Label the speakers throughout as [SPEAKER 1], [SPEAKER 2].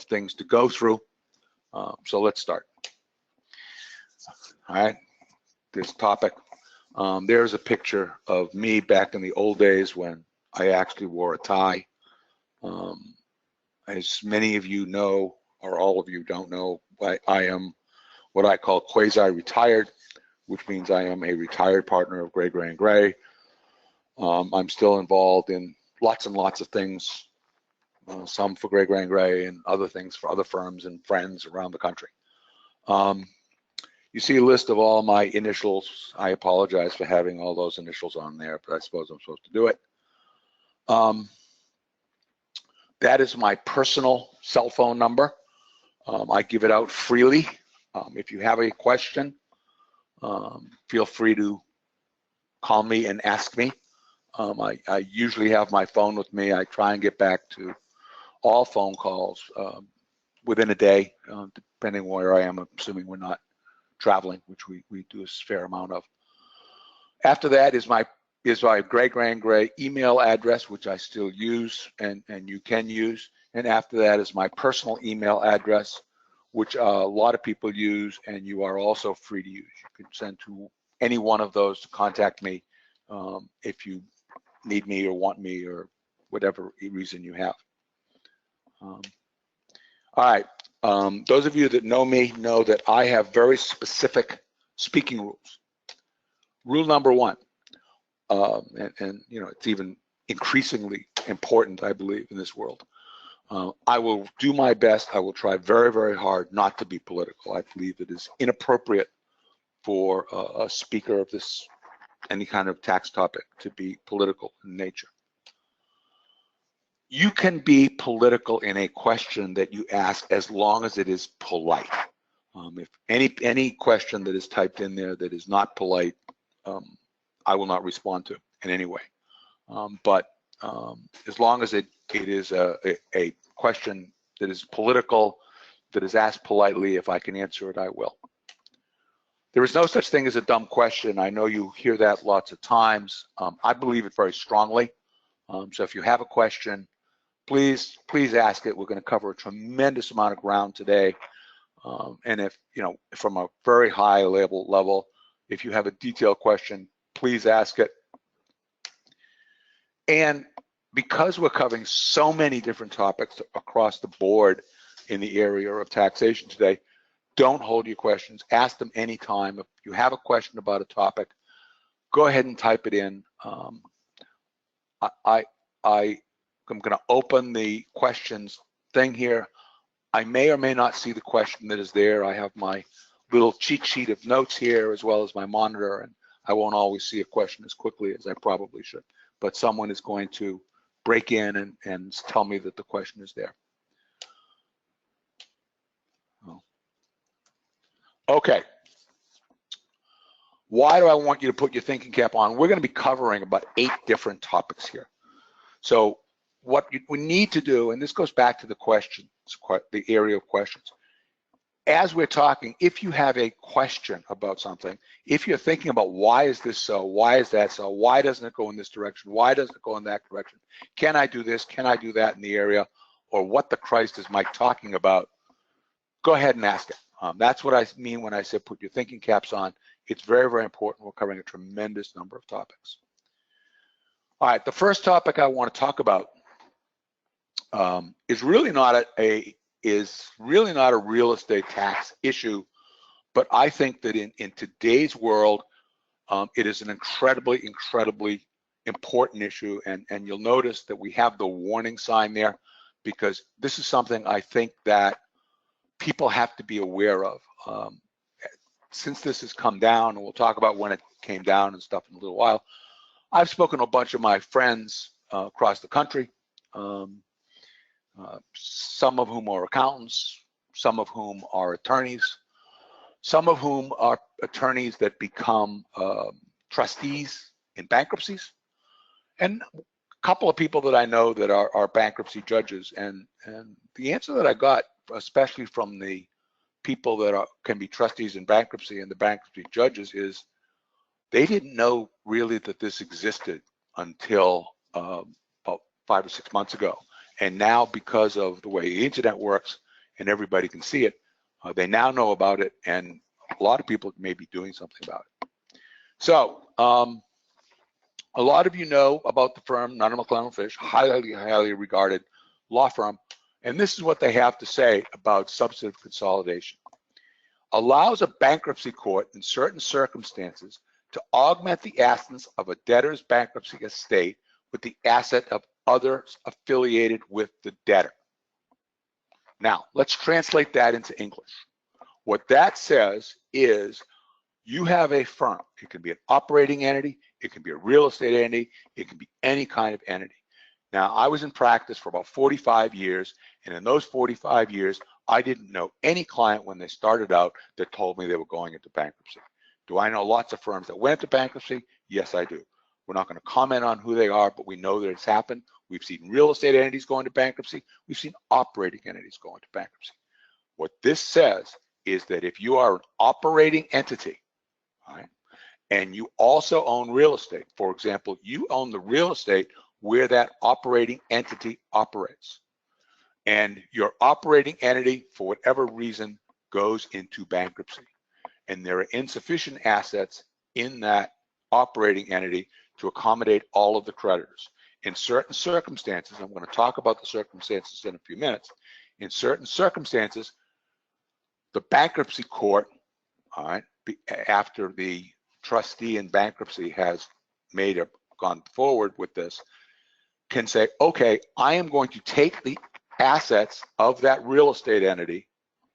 [SPEAKER 1] things to go through. So let's start. All right, this topic. There's a picture of me back in the old days when I actually wore a tie. As many of you know, or all of you don't know, I am what I call quasi-retired, which means I am a retired partner of Gray, Gray & Gray. I'm still involved in lots and lots of things, some for Gray, Gray & Gray and other things for other firms and friends around the country. You see a list of all my initials. I apologize for having all those initials on there, but I suppose I'm supposed to do it. That is my personal cell phone number. I give it out freely. If you have a question, feel free to call me and ask me. I usually have my phone with me. I try and get back to all phone calls within a day, depending where I am, assuming we're not traveling, which we do a fair amount of. After that is my Gray, Gray & Gray email address, which I still use and you can use. And after that is my personal email address, which a lot of people use, and you are also free to use. You can send to any one of those to contact me if you need me or want me or whatever reason you have. All right, those of you that know me know that I have very specific speaking rules. Rule number one, and you know, it's even increasingly important, I believe, in this world. I will do my best. I will try very, very hard not to be political. I believe it is inappropriate for a speaker of this, any kind of tax topic, to be political in nature. You can be political in a question that you ask as long as it is polite. If any question that is typed in there that is not polite, I will not respond to in any way. But as long as it is a question that is political, that is asked politely, if I can answer it, I will. There is no such thing as a dumb question. I know you hear that lots of times. I believe it very strongly. So if you have a question, please ask it. We're going to cover a tremendous amount of ground today. And if, you know, from a very high level, if you have a detailed question, please ask it. And because we're covering so many different topics across the board in the area of taxation today, don't hold your questions. Ask them anytime. If you have a question about a topic, go ahead and type it in. I'm going to open the questions thing here. I may or may not see the question that is there. I have my little cheat sheet of notes here as well as my monitor, and I won't always see a question as quickly as I probably should. But someone is going to break in and tell me that the question is there. Okay. Why do I want you to put your thinking cap on? We're going to be covering about 8 different topics here. So what we need to do, and this goes back to the questions, the area of questions. As we're talking, if you have a question about something, if you're thinking about why is this so, why is that so, why doesn't it go in this direction, why doesn't it go in that direction, can I do this, can I do that in the area, or what the Christ is Mike talking about, go ahead and ask it. That's what I mean when I say put your thinking caps on. It's very, very important. We're covering a tremendous number of topics. All right, the first topic I want to talk about is really not a real estate tax issue, but I think that in today's world, it is an incredibly important issue, and you'll notice that we have the warning sign there, because this is something I think that people have to be aware of. Since this has come down, and we'll talk about when it came down and stuff in a little while, I've spoken to a bunch of my friends across the country, some of whom are accountants, some of whom are attorneys, some of whom are attorneys that become trustees in bankruptcies, and a couple of people that I know that are bankruptcy judges. And the answer that I got, especially from the people that can be trustees in bankruptcy and the bankruptcy judges, is they didn't know really that this existed until about 5 or 6 months ago. And now, because of the way the internet works, and everybody can see it. They now know about it, and a lot of people may be doing something about it. So a lot of you know about the firm, Nutter McLellan Fish, highly regarded law firm, and this is what they have to say about substantive consolidation. Allows a bankruptcy court in certain circumstances to augment the assets of a debtor's bankruptcy estate with the asset of others affiliated with the debtor. Now, let's translate that into English. What that says is you have a firm. It can be an operating entity, it can be a real estate entity, it can be any kind of entity. Now, I was in practice for about 45 years, and in those 45 years, I didn't know any client when they started out that told me they were going into bankruptcy. Do I know lots of firms that went into bankruptcy? Yes, I do. We're not going to comment on who they are, but we know that it's happened. We've seen real estate entities go into bankruptcy. We've seen operating entities go into bankruptcy. What this says is that if you are an operating entity, all right, and you also own real estate, for example, you own the real estate where that operating entity operates, and your operating entity, for whatever reason, goes into bankruptcy, and there are insufficient assets in that operating entity to accommodate all of the creditors. In certain circumstances, I'm going to talk about the circumstances in a few minutes. In certain circumstances, the bankruptcy court, all right, after the trustee in bankruptcy has gone forward with this, can say, okay, I am going to take the assets of that real estate entity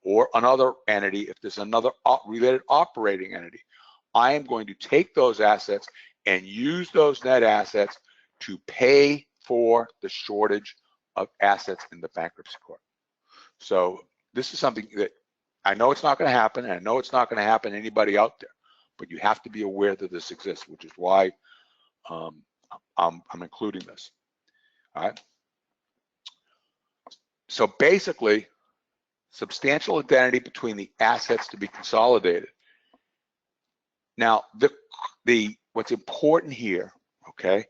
[SPEAKER 1] or another entity, if there's another related operating entity, I am going to take those assets and use those net assets to pay for the shortage of assets in the bankruptcy court. So this is something that I know it's not going to happen, and I know it's not going to happen to anybody out there, but you have to be aware that this exists, which is why I'm including this. All right. So basically, substantial identity between the assets to be consolidated. Now, what's important here, okay,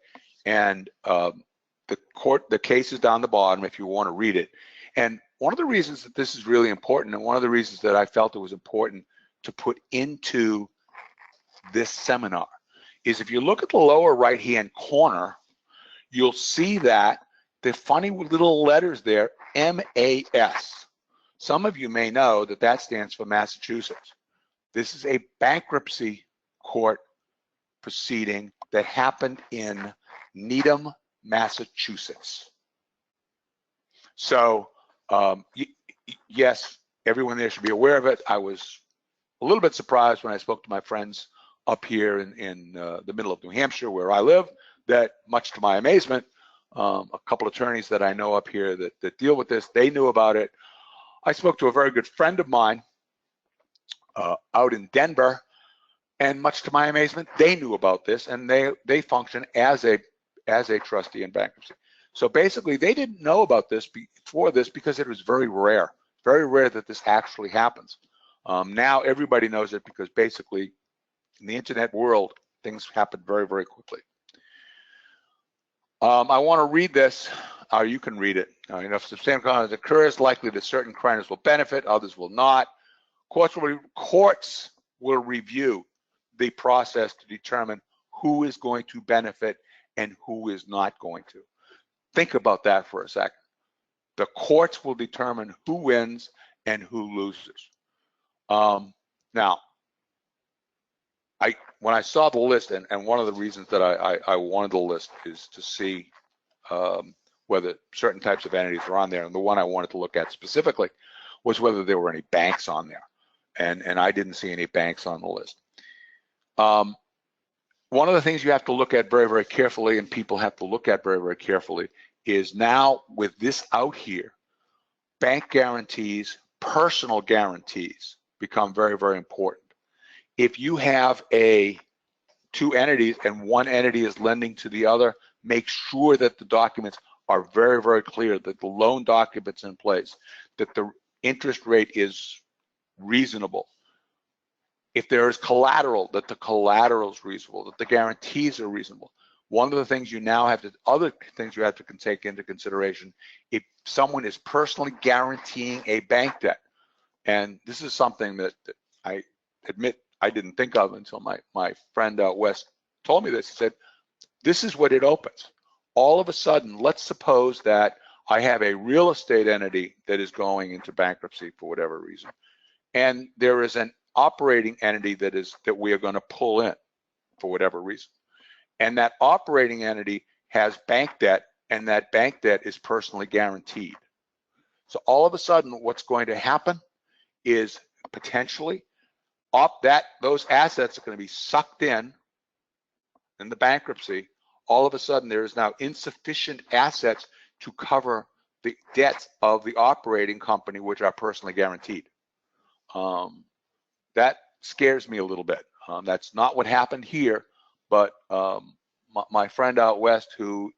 [SPEAKER 1] and the case is down the bottom if you want to read it. And one of the reasons that this is really important, and one of the reasons that I felt it was important to put into this seminar, is if you look at the lower right-hand corner, you'll see that the funny little letters there, MAS. Some of you may know that that stands for Massachusetts. This is a bankruptcy court proceeding that happened in Needham, Massachusetts. So yes, everyone there should be aware of it. I was a little bit surprised when I spoke to my friends up here in the middle of New Hampshire, where I live, that much to my amazement, a couple attorneys that I know up here that deal with this, they knew about it. I spoke to a very good friend of mine out in Denver, and much to my amazement, they knew about this, and they function as a trustee in bankruptcy. So basically, they didn't know about this before this because it was very rare that this actually happens. Now everybody knows it because basically in the internet world, things happen very, very quickly. I want to read this, or you can read it. If substantial conduct occurs, likely that certain creditors will benefit, others will not. Courts will review the process to determine who is going to benefit and who is not going to. Think about that for a second. The courts will determine who wins and who loses. Now, when I saw the list, and one of the reasons that I wanted the list is to see whether certain types of entities are on there, and the one I wanted to look at specifically was whether there were any banks on there, and I didn't see any banks on the list. One of the things you have to look at very, very carefully, and people have to look at very, very carefully, is now with this out here, bank guarantees, personal guarantees become very, very important. If you have two entities and one entity is lending to the other, make sure that the documents are very, very clear, that the loan document's in place, that the interest rate is reasonable. If there is collateral, that the collateral is reasonable, that the guarantees are reasonable. one of the things you now have to, other things you have to take into consideration, if someone is personally guaranteeing a bank debt, and this is something that I admit I didn't think of until my friend out west told me this. He said, this is what it opens. All of a sudden, let's suppose that I have a real estate entity that is going into bankruptcy for whatever reason, and there is an operating entity that we are going to pull in for whatever reason. And that operating entity has bank debt, and that bank debt is personally guaranteed. So all of a sudden, what's going to happen is potentially those assets are going to be sucked in the bankruptcy. All of a sudden, there is now insufficient assets to cover the debts of the operating company, which are personally guaranteed. That scares me a little bit. That's not what happened here, but my friend out west who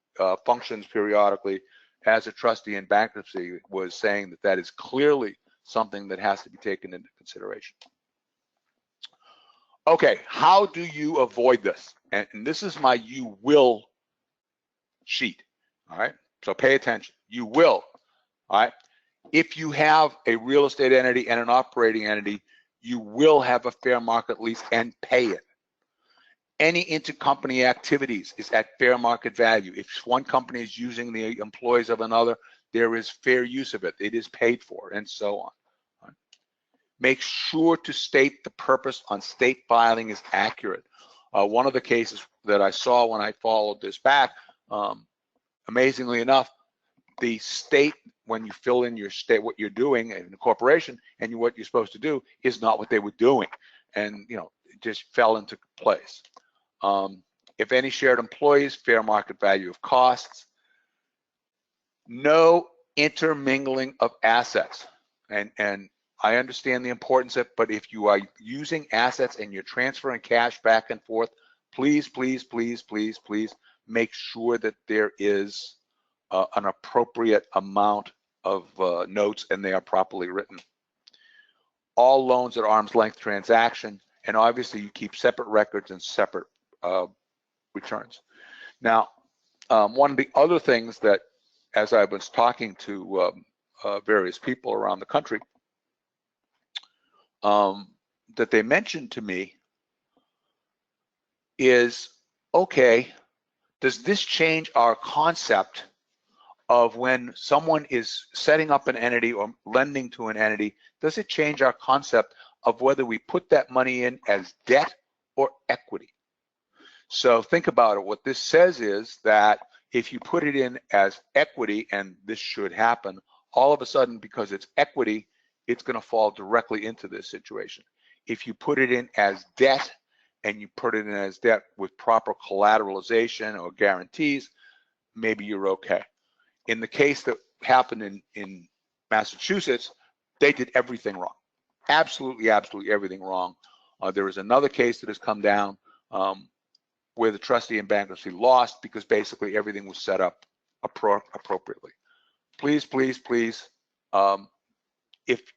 [SPEAKER 1] functions periodically as a trustee in bankruptcy was saying that that is clearly something that has to be taken into consideration. Okay, how do you avoid this? And this is my you will sheet, all right? So pay attention, you will, all right? If you have a real estate entity and an operating entity, you will have a fair market lease and pay it. Any intercompany activities is at fair market value. If one company is using the employees of another, there is fair use of it. It is paid for, and so on. Make sure to state the purpose on state filing is accurate. One of the cases that I saw when I followed this back, amazingly enough, the state, when you fill in your state, what you're doing in the corporation and what you're supposed to do is not what they were doing. And, you know, it just fell into place. If any shared employees, fair market value of costs, no intermingling of assets. And I understand the importance of it, but if you are using assets and you're transferring cash back and forth, please, please, please, please, please make sure that there is an appropriate amount of notes and they are properly written. All loans at arm's length transaction, and obviously you keep separate records and separate returns. Now, one of the other things that, as I was talking to various people around the country, that they mentioned to me is, okay, does this change our concept of when someone is setting up an entity or lending to an entity, does it change our concept of whether we put that money in as debt or equity? So think about it. What this says is that if you put it in as equity, and this should happen, all of a sudden, because it's equity, it's going to fall directly into this situation. If you put it in as debt, and you put it in as debt with proper collateralization or guarantees, maybe you're okay. In the case that happened in Massachusetts, they did everything wrong. Absolutely, absolutely everything wrong. There is another case that has come down where the trustee in bankruptcy lost because basically everything was set up appropriately. Please, please, please, if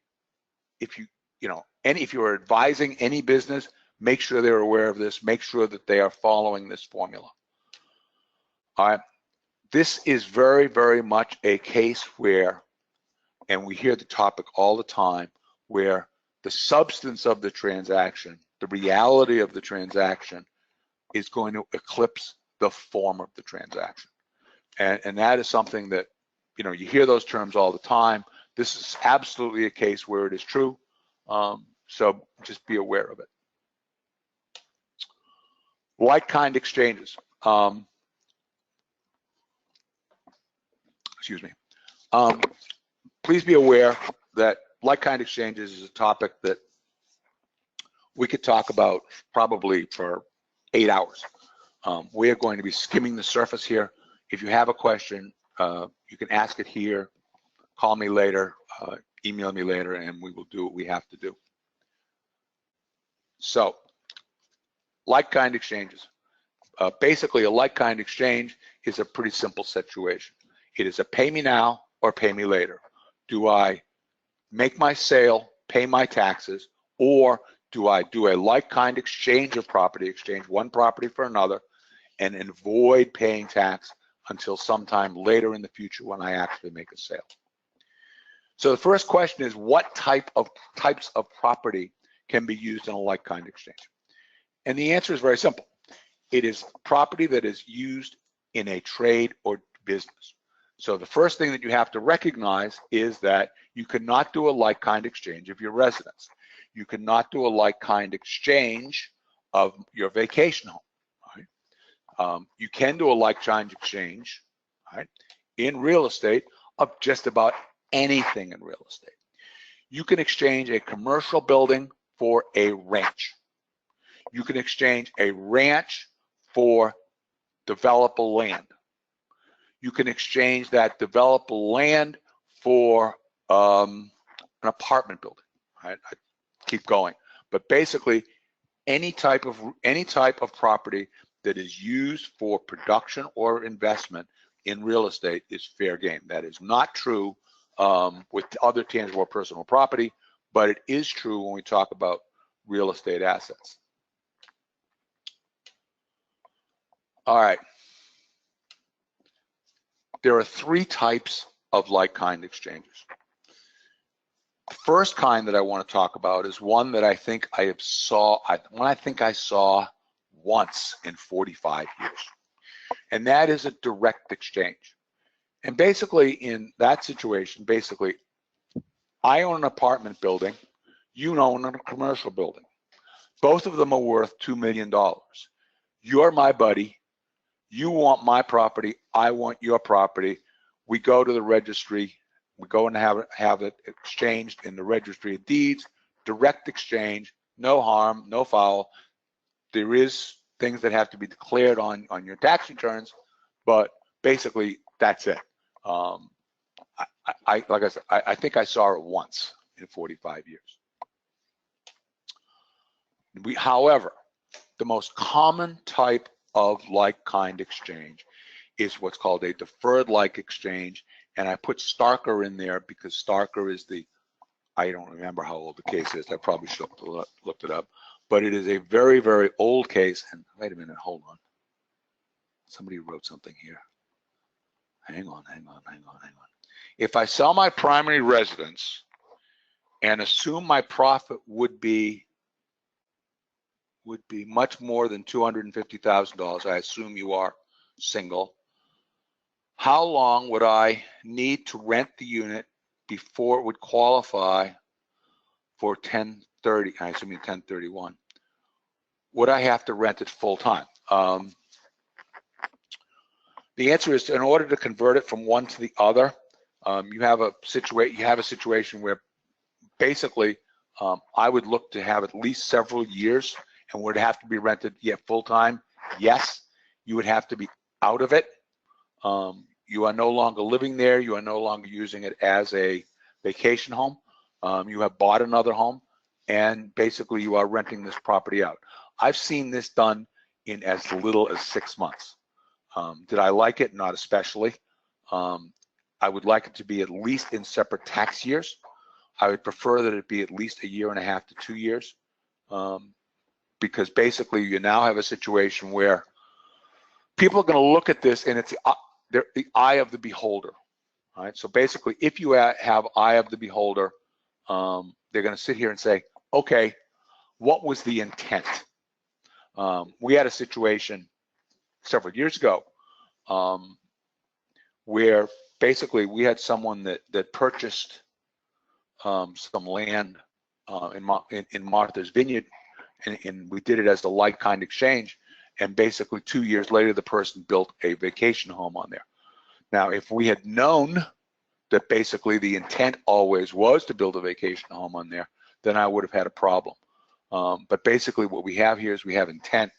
[SPEAKER 1] you're advising any business, make sure they're aware of this. Make sure that they are following this formula. All right. This is very, very much a case where, and we hear the topic all the time, where the substance of the transaction, the reality of the transaction, is going to eclipse the form of the transaction. And that is something that, you know, you hear those terms all the time. This is absolutely a case where it is true. So just be aware of it. Like-kind exchanges. Excuse me. Please be aware that like-kind exchanges is a topic that we could talk about probably for 8 hours. We are going to be skimming the surface here. If you have a question, you can ask it here, call me later, email me later, and we will do what we have to do. So, like-kind exchanges. Basically, a like-kind exchange is a pretty simple situation. It is a pay me now or pay me later. Do I make my sale, pay my taxes, or do I do a like-kind exchange of property, exchange one property for another, and avoid paying tax until sometime later in the future when I actually make a sale. So the first question is, what types of property can be used in a like-kind exchange? And the answer is very simple. It is property that is used in a trade or business. So the first thing that you have to recognize is that you cannot do a like-kind exchange of your residence. You cannot do a like-kind exchange of your vacation home. Right? You can do a like-kind exchange, right, in real estate of just about anything in real estate. You can exchange a commercial building for a ranch. You can exchange a ranch for developable land. You can exchange that developable land for an apartment building. Right? I keep going, but basically any type of property that is used for production or investment in real estate is fair game. That is not true with other tangible or personal property, but it is true when we talk about real estate assets. All right. There are three types of like-kind exchanges. The first kind that I want to talk about is one that I think I saw once in 45 years, and that is a direct exchange. And basically, in that situation, basically, I own an apartment building, you own a commercial building. Both of them are worth $2 million. You're my buddy. You want my property. I want your property. We go to the registry. We go and have it exchanged in the registry of deeds. Direct exchange. No harm, no foul. There is things that have to be declared on your tax returns, but basically that's it. Like I said, I think I saw it once in 45 years. However, the most common type of like-kind exchange is what's called a deferred like exchange, and I put Starker in there because Starker is I don't remember how old the case is. I probably should have looked it up, but it is a very, very old case. And wait a minute, hold on. Somebody wrote something here. Hang on. If I sell my primary residence and assume my profit would be much more than $250,000, I assume you are single, how long would I need to rent the unit before it would qualify for 1030? I assume 1031. Would I have to rent it full time? The answer is, in order to convert it from one to the other, you have a situation where basically I would look to have at least several years, and would it have to be rented full time? Yes. You would have to be out of it. You are no longer living there. You are no longer using it as a vacation home. You have bought another home, and basically you are renting this property out. I've seen this done in as little as 6 months. Did I like it? Not especially. I would like it to be at least in separate tax years. I would prefer that it be at least 1.5 to 2 years, because basically you now have a situation where people are going to look at this, and it's the eye of the beholder. All right. So basically, if you have eye of the beholder, they're going to sit here and say, okay, what was the intent? We had a situation several years ago where basically we had someone that purchased some land in Martha's Vineyard, and we did it as the like-kind exchange, and basically 2 years later the person built a vacation home on there. Now, if we had known that basically the intent always was to build a vacation home on there, then I would have had a problem. But basically what we have here is we have intent,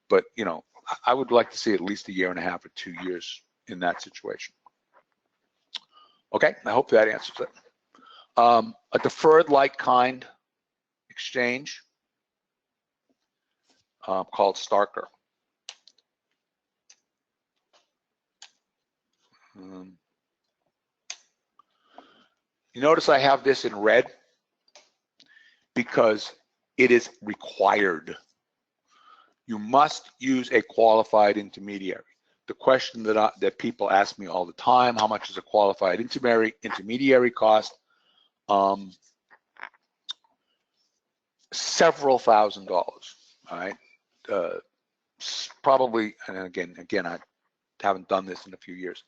[SPEAKER 1] but you know, I would like to see at least 1.5 or 2 years in that situation. Okay, I hope that answers it. A deferred like-kind exchange called Starker. You notice I have this in red because it is required. you must use a qualified intermediary. The question that people ask me all the time, how much is a qualified intermediary cost? Several $1,000s, all right? Probably, and again, I haven't done this in a few years,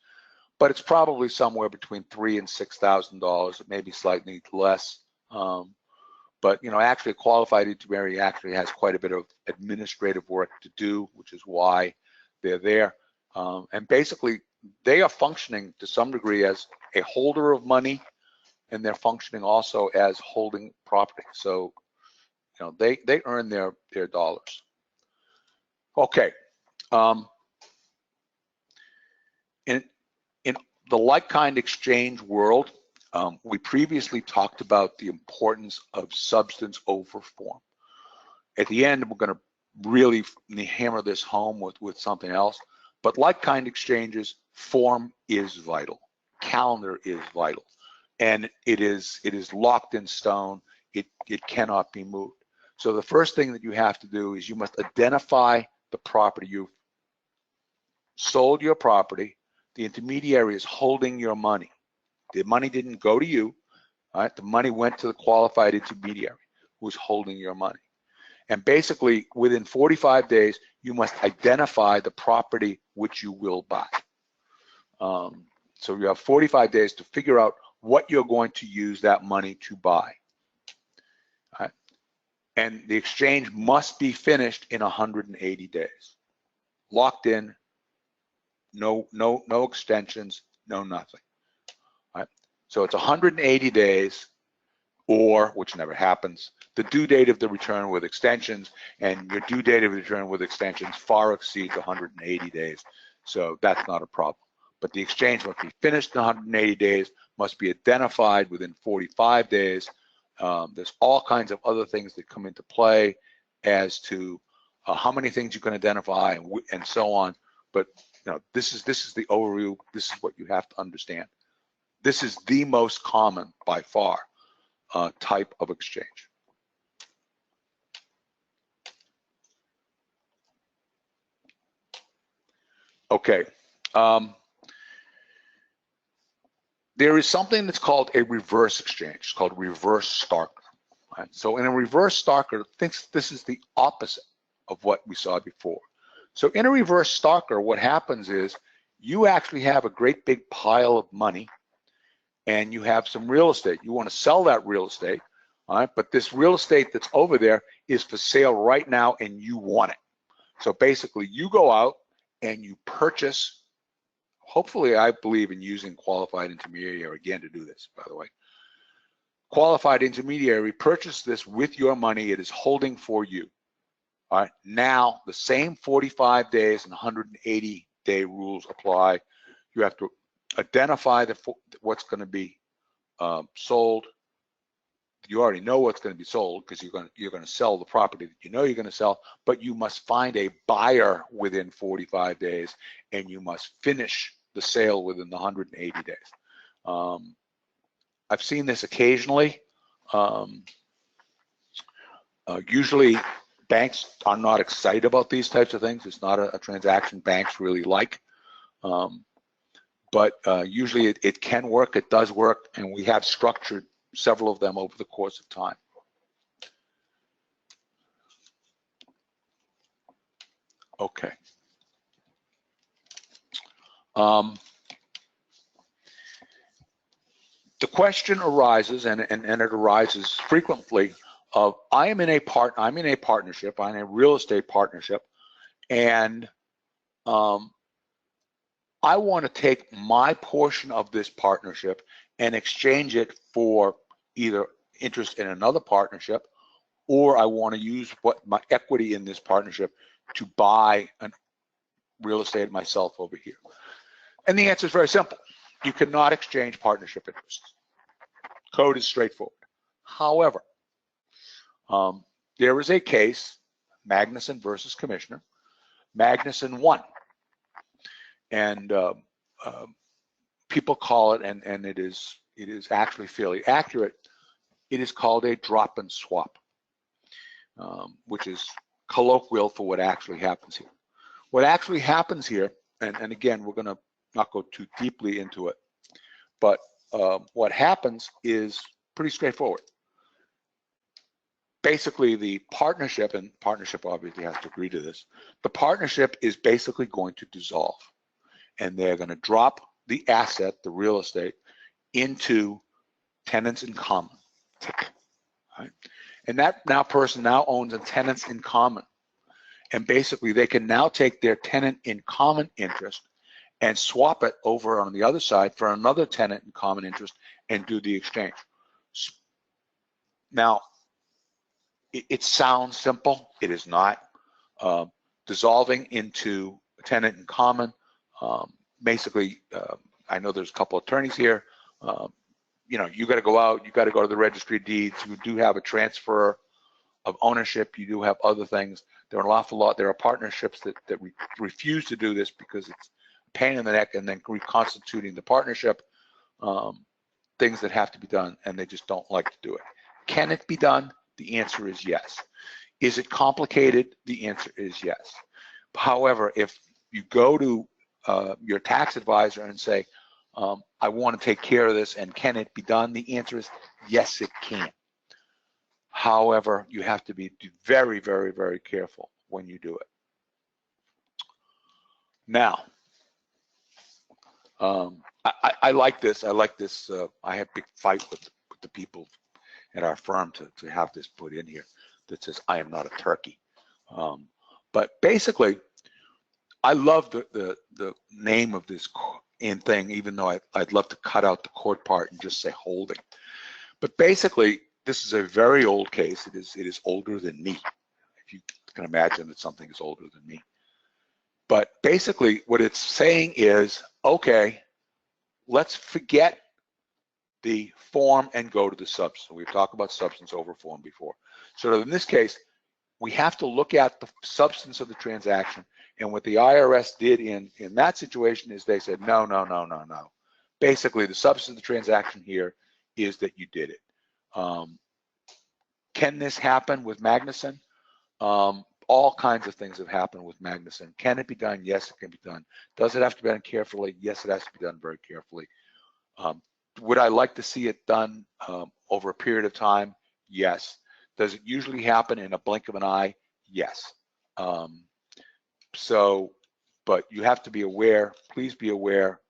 [SPEAKER 1] but it's probably somewhere between $3,000 and $6,000, maybe slightly less. But actually, a qualified intermediary actually has quite a bit of administrative work to do, which is why they're there. And basically, they are functioning to some degree as a holder of money, and they're functioning also as holding property. So, they earn their dollars. Okay. In the like-kind exchange world, we previously talked about the importance of substance over form. At the end, we're going to really hammer this home with something else. But like-kind exchanges, form is vital. Calendar is vital, and it is locked in stone. It cannot be moved. So the first thing that you have to do is you must identify the property. You've sold your property. The intermediary is holding your money. The money didn't go to you. All right? The money went to the qualified intermediary who's holding your money. And basically, within 45 days, you must identify the property which you will buy. So you have 45 days to figure out what you're going to use that money to buy. All right? And the exchange must be finished in 180 days. Locked in, no extensions, no nothing. All right? So it's 180 days, or, which never happens, the due date of the return with extensions, and your due date of the return with extensions far exceeds 180 days. So that's not a problem. But the exchange must be finished in 180 days, must be identified within 45 days. There's all kinds of other things that come into play as to how many things you can identify and so on. But this is the overview. This is what you have to understand. This is the most common, by far, type of exchange. Okay. There is something that's called a reverse exchange. It's called reverse Starker. Right? So in a reverse Starker, this is the opposite of what we saw before. So in a reverse Starker, what happens is you actually have a great big pile of money, and you have some real estate. You want to sell that real estate, all right? But this real estate that's over there is for sale right now, and you want it. So basically, you go out and you purchase. Hopefully, I believe in using qualified intermediary again to do this, by the way. Qualified intermediary, purchase this with your money. It is holding for you. All right. Now, the same 45 days and 180-day rules apply. You have to identify what's going to be sold. You already know what's going to be sold because you're going to sell the property that you know you're going to sell, but you must find a buyer within 45 days, and you must finish the sale within the 180 days. I've seen this occasionally. Usually banks are not excited about these types of things. It's not a transaction banks really like. But usually it can work, it does work, and we have structured several of them over the course of time. Okay. The question arises, and it arises frequently, of I'm in a partnership, I'm in a real estate partnership, and I want to take my portion of this partnership and exchange it for either interest in another partnership, or I want to use my equity in this partnership to buy an real estate myself over here. And the answer is very simple. You cannot exchange partnership interests. Code is straightforward. However, there is a case, Magnuson versus Commissioner. Magnuson won. And people call it, and it is actually fairly accurate, it is called a drop and swap, which is colloquial for what actually happens here. What actually happens here, and again, we're going to not go too deeply into it, but what happens is pretty straightforward. Basically, the partnership, and partnership obviously has to agree to this, the partnership is basically going to dissolve, and they're going to drop the asset, the real estate, into tenants in common. Right? And that person now owns a tenants in common. And basically, they can now take their tenant in common interest and swap it over on the other side for another tenant in common interest and do the exchange. Now, it sounds simple. It is not. Dissolving into a tenant in common, basically, I know there's a couple attorneys here. You know, you got to go out, you got to go to the registry of deeds. You do have a transfer of ownership. You do have other things. There are an awful lot. There are partnerships that refuse to do this because it's a pain in the neck, and then reconstituting the partnership, things that have to be done, and they just don't like to do it. Can it be done? The answer is yes. Is it complicated? The answer is yes. However, if you go to your tax advisor and say, I want to take care of this, and can it be done? The answer is yes, it can. However, you have to be very, very, very careful when you do it. Now, I like this. I like this. I had a big fight with the people at our firm to have this put in here that says, I am not a turkey. But basically, I love the name of this thing, even though I'd love to cut out the court part and just say holding. But basically, this is a very old case. It is older than me. If you can imagine that something is older than me. But basically, what it's saying is, okay, let's forget the form and go to the substance. We've talked about substance over form before. So in this case, we have to look at the substance of the transaction. And what the IRS did in that situation is they said, no. Basically, the substance of the transaction here is that you did it. Can this happen with Magnuson? All kinds of things have happened with Magnuson. Can it be done? Yes, it can be done. Does it have to be done carefully? Yes, it has to be done very carefully. Would I like to see it done over a period of time? Yes. Does it usually happen in a blink of an eye? Yes. But you have to be aware. Please be aware.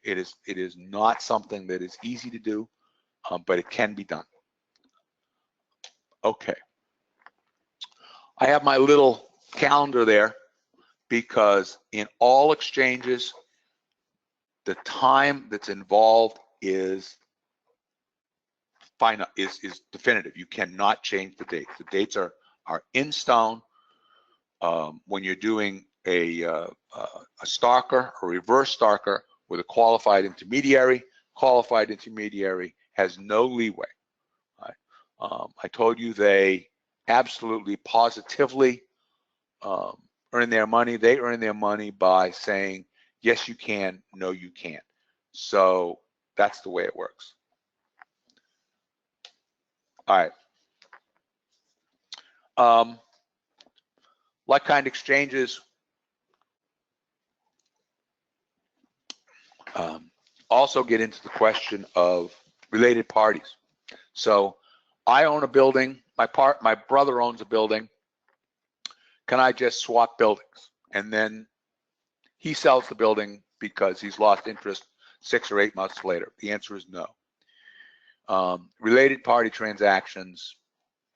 [SPEAKER 1] It is not something that is easy to do, but it can be done. Okay. I have my little calendar there because in all exchanges, the time that's involved is final, is definitive. You cannot change the dates. The dates are in stone. When you're doing a starker, a reverse starker with a qualified intermediary has no leeway. Right? I told you they absolutely positively earn their money. They earn their money by saying, yes, you can, no, you can't. So that's the way it works. All right. Like-kind exchanges also get into the question of related parties. So I own a building, my brother owns a building. Can I just swap buildings? And then he sells the building because he's lost interest 6 or 8 months later. The answer is no. Related party transactions,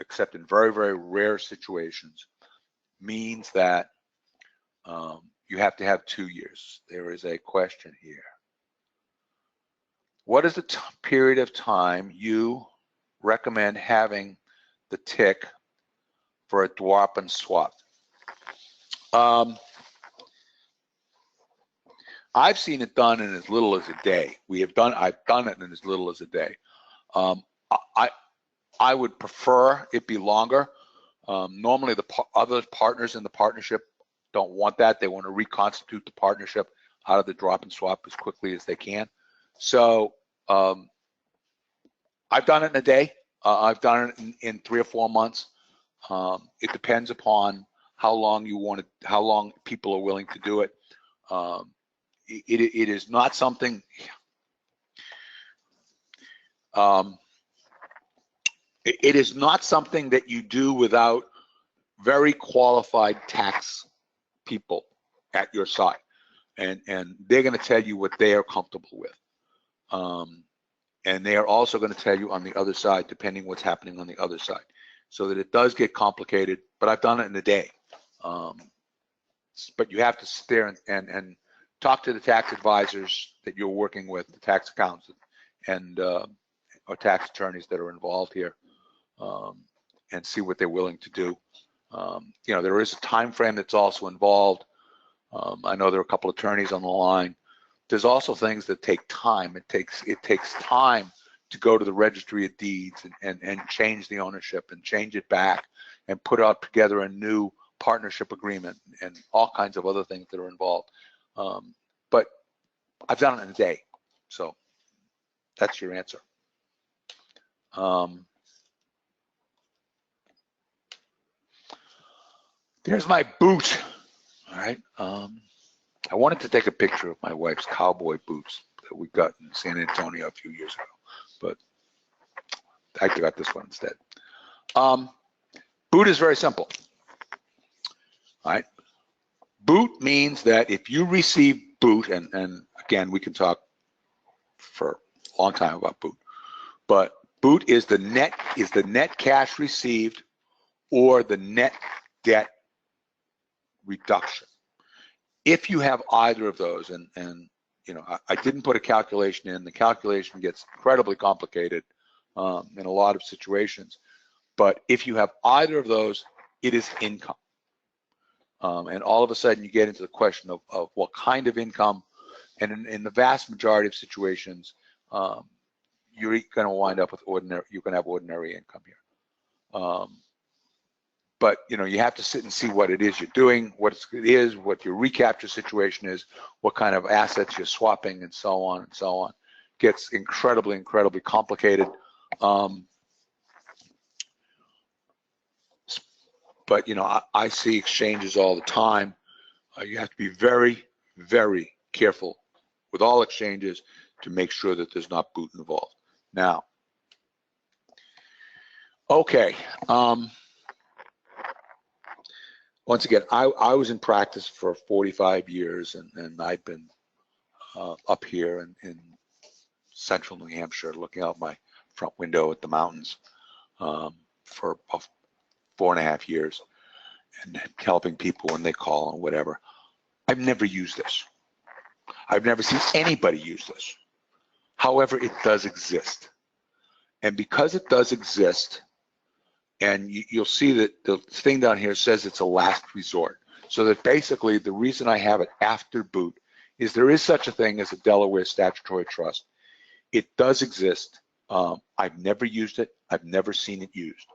[SPEAKER 1] except in very, very rare situations, means that you have to have 2 years. There is a question here. What is the period of time you recommend having the tick for a swap and swap? I've seen it done in as little as a day. I've done it in as little as a day. I would prefer it be longer. Normally the other partners in the partnership don't want that. They want to reconstitute the partnership out of the drop and swap as quickly as they can. So I've done it in a day. I've done it in 3 or 4 months. It depends upon how long people are willing to do it. It is not something. It is not something that you do without very qualified tax people at your side, and they're going to tell you what they are comfortable with, and they are also going to tell you on the other side, depending what's happening on the other side, so that it does get complicated. But I've done it in a day. But you have to sit there and talk to the tax advisors that you're working with, the tax accountants and or tax attorneys that are involved here, and see what they're willing to do. You know, there is a time frame that's also involved. I know there are a couple of attorneys on the line. There's also things that take time. It takes time to go to the registry of deeds and change the ownership and change it back and put out together a new partnership agreement and all kinds of other things that are involved. But I've done it in a day, so that's your answer. There's my boot. All right. I wanted to take a picture of my wife's cowboy boots that we got in San Antonio a few years ago, but I got this one instead. Boot is very simple. All right. Boot means that if you receive boot, and again, we can talk for a long time about boot, but boot is the net cash received or the net debt reduction. If you have either of those, and you know, I didn't put a calculation in. The calculation gets incredibly complicated in a lot of situations. But if you have either of those, it is income. And all of a sudden, you get into the question of what kind of income. And in the vast majority of situations, you're going to wind up with ordinary. You can have ordinary income here. But you know, you have to sit and see what it is you're doing, what it is, what your recapture situation is, what kind of assets you're swapping, and so on and so on. Gets incredibly, incredibly complicated. But you know, I see exchanges all the time. You have to be very, very careful with all exchanges to make sure that there's not boot involved. Now, okay. Once again, I was in practice for 45 years, and I've been up here in central New Hampshire looking out my front window at the mountains for about 4.5 years and helping people when they call and whatever. I've never used this. I've never seen anybody use this. However, it does exist. And because it does exist, and you'll see that the thing down here says it's a last resort. So that basically the reason I have it after boot is there is such a thing as a Delaware statutory trust. It does exist. I've never used it. I've never seen it used.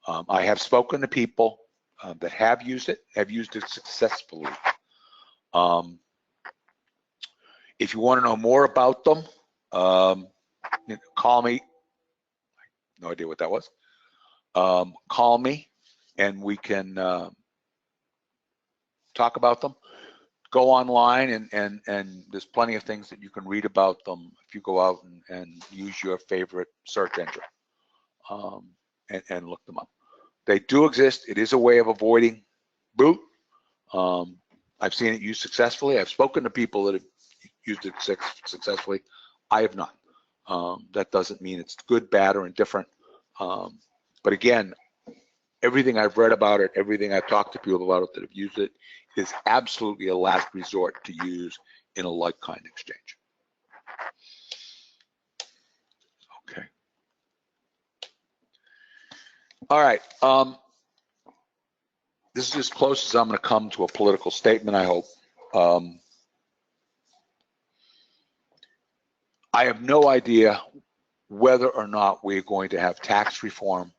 [SPEAKER 1] I have spoken to people that have used it successfully. If you want to know more about them, call me. No idea what that was. Call me and we can talk about them. Go online and there's plenty of things that you can read about them if you go out and use your favorite search engine and look them up. They do exist. It is a way of avoiding boot. I've seen it used successfully. I've spoken to people that have used it successfully. I have not. That doesn't mean it's good, bad, or indifferent. But again, everything I've read about it, everything I've talked to people about it that have used it, is absolutely a last resort to use in a like-kind exchange. Okay. All right. This is as close as I'm going to come to a political statement, I hope. I have no idea whether or not we're going to have tax reform,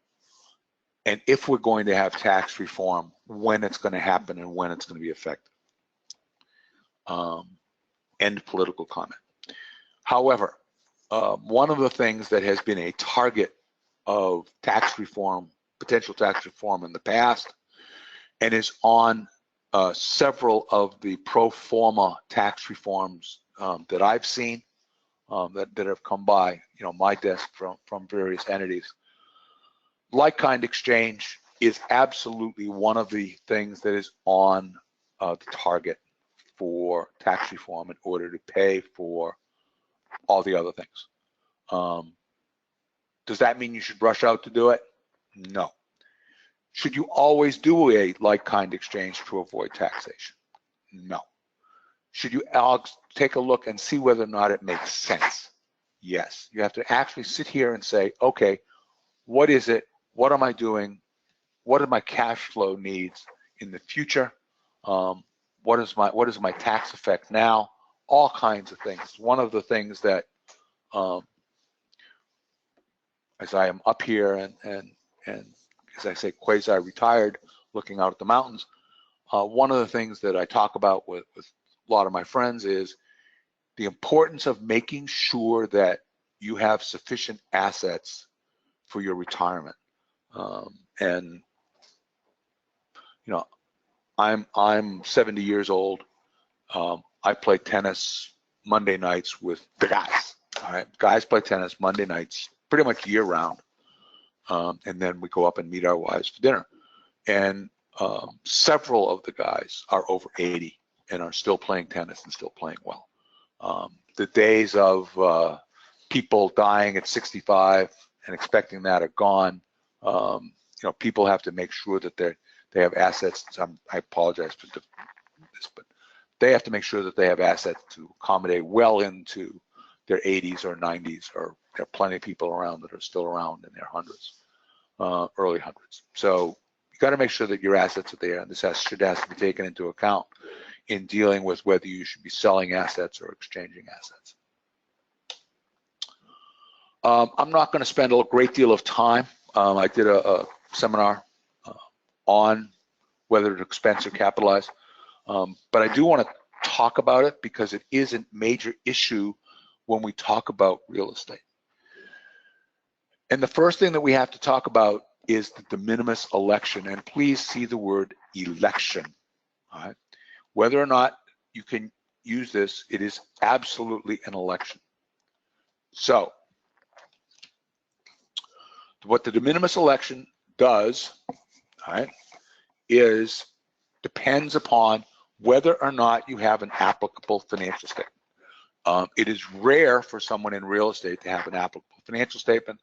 [SPEAKER 1] and if we're going to have tax reform, when it's going to happen and when it's going to be effective. End political comment. However, one of the things that has been a target of tax reform, potential tax reform in the past, and is on several of the pro forma tax reforms that I've seen that have come by, my desk from various entities. Like-kind exchange is absolutely one of the things that is on the target for tax reform in order to pay for all the other things. Does that mean you should rush out to do it? No. Should you always do a like-kind exchange to avoid taxation? No. Should you take a look and see whether or not it makes sense? Yes. You have to actually sit here and say, okay, what is it? What am I doing? What are my cash flow needs in the future? What is my tax effect now? All kinds of things. One of the things that, as I am up here and as I say, quasi-retired, looking out at the mountains, one of the things that I talk about with a lot of my friends is the importance of making sure that you have sufficient assets for your retirement. And I'm 70 years old. I play tennis Monday nights with the guys. All right, guys play tennis Monday nights, pretty much year round, and then we go up and meet our wives for dinner. And several of the guys are over 80 and are still playing tennis and still playing well. The days of people dying at 65 and expecting that are gone. People have to make sure that they have assets. I apologize for this, but they have to make sure that they have assets to accommodate well into their 80s or 90s, or there are plenty of people around that are still around in their hundreds, early hundreds. So you got to make sure that your assets are there, and this has to be taken into account in dealing with whether you should be selling assets or exchanging assets. I'm not going to spend a great deal of time. I did a seminar on whether to expense or capitalize, but I do want to talk about it because it is a major issue when we talk about real estate. And the first thing that we have to talk about is the minimis election, and please see the word election. All right? Whether or not you can use this, it is absolutely an election. So what the de minimis election does, all right, is depends upon whether or not you have an applicable financial statement. It is rare for someone in real estate to have an applicable financial statement.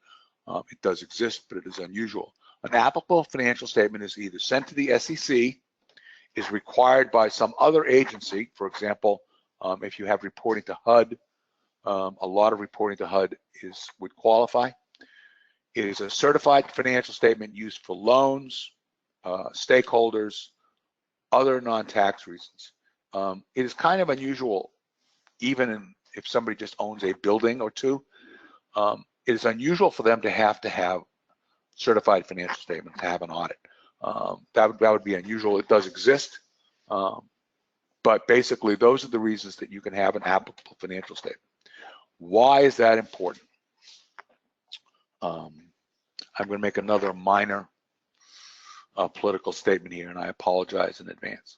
[SPEAKER 1] It does exist, but it is unusual. An applicable financial statement is either sent to the SEC, is required by some other agency. For example, if you have reporting to HUD, a lot of reporting to HUD would qualify. It is a certified financial statement used for loans, stakeholders, other non-tax reasons. It is kind of unusual, even if somebody just owns a building or two. It is unusual for them to have certified financial statements, to have an audit. That would be unusual. It does exist, but basically those are the reasons that you can have an applicable financial statement. Why is that important? I'm going to make another minor political statement here, and I apologize in advance.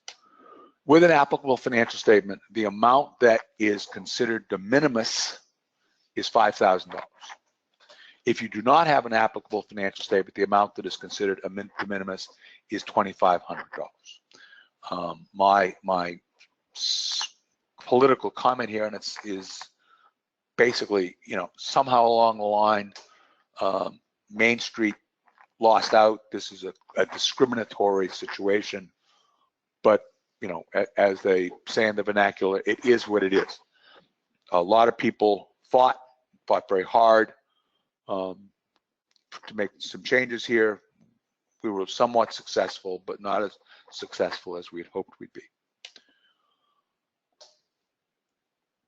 [SPEAKER 1] With an applicable financial statement, the amount that is considered de minimis is $5,000. If you do not have an applicable financial statement, the amount that is considered de minimis is $2,500. My political comment here, and is basically, somehow along the line, Main Street lost out. This is a discriminatory situation, but as they say in the vernacular, it is what it is. A lot of people fought very hard to make some changes here. We were somewhat successful, but not as successful as we had hoped we'd be.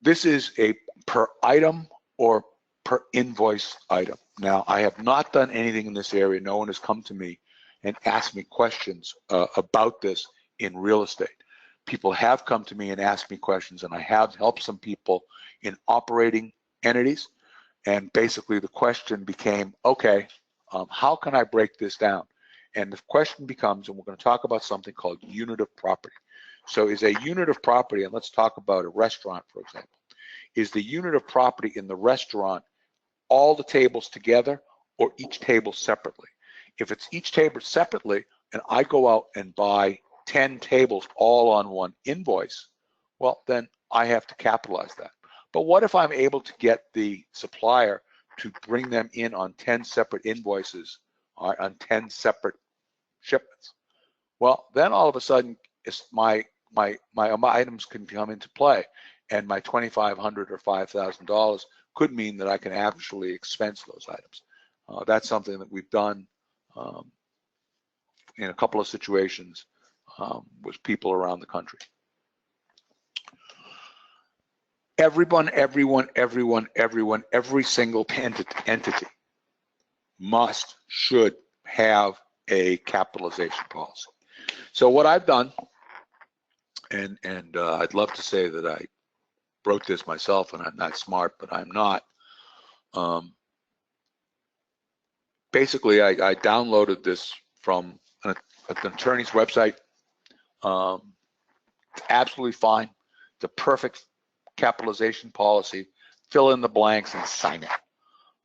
[SPEAKER 1] This is a per item or per invoice item. Now, I have not done anything in this area. No one has come to me and asked me questions about this in real estate. People have come to me and asked me questions, and I have helped some people in operating entities. And basically the question became, okay, how can I break this down? And the question becomes, and we're going to talk about something called unit of property. So is a unit of property, and let's talk about a restaurant, for example, is the unit of property in the restaurant all the tables together or each table separately? If it's each table separately, and I go out and buy 10 tables all on one invoice, well, then I have to capitalize that. But what if I'm able to get the supplier to bring them in on 10 separate invoices or on 10 separate shipments? Well, then all of a sudden, it's my items can come into play, and my $2,500 or $5,000 could mean that I can actually expense those items. That's something that we've done in a couple of situations with people around the country. Every single entity should have a capitalization policy. So what I've done, and I'd love to say that I wrote this myself and I'm not smart, but I'm not. Basically, I downloaded this from an attorney's website. It's absolutely fine. It's a perfect capitalization policy. Fill in the blanks and sign it.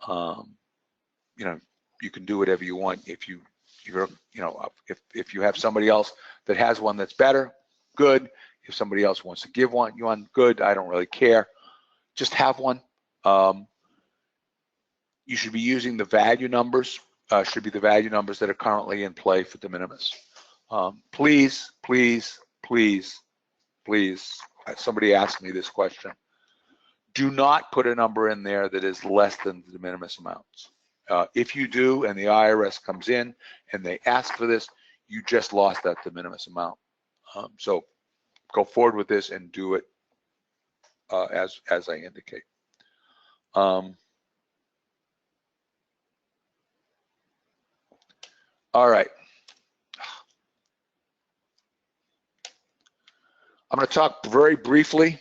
[SPEAKER 1] You know, you can do whatever you want. If you have somebody else that has one that's better, good. If somebody else wants to give one, good. I don't really care. Just have one. You should be using the value numbers. Should be the value numbers that are currently in play for de minimis. Please. Somebody asked me this question. Do not put a number in there that is less than the de minimis amounts. If you do, and the IRS comes in and they ask for this, you just lost that de minimis amount. So go forward with this and do it as I indicate. All right. I'm going to talk very briefly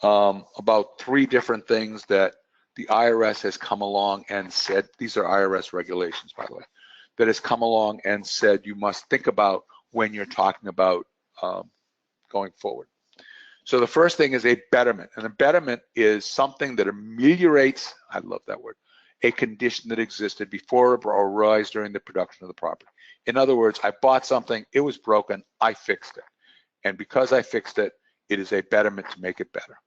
[SPEAKER 1] about 3 different things that the IRS has come along and said. These are IRS regulations, by the way, that has come along and said you must think about when you're talking about going forward. So the first thing is a betterment, and a betterment is something that ameliorates, I love that word, a condition that existed before or arose during the production of the property. In other words, I bought something, it was broken, I fixed it. And because I fixed it, it is a betterment to make it better.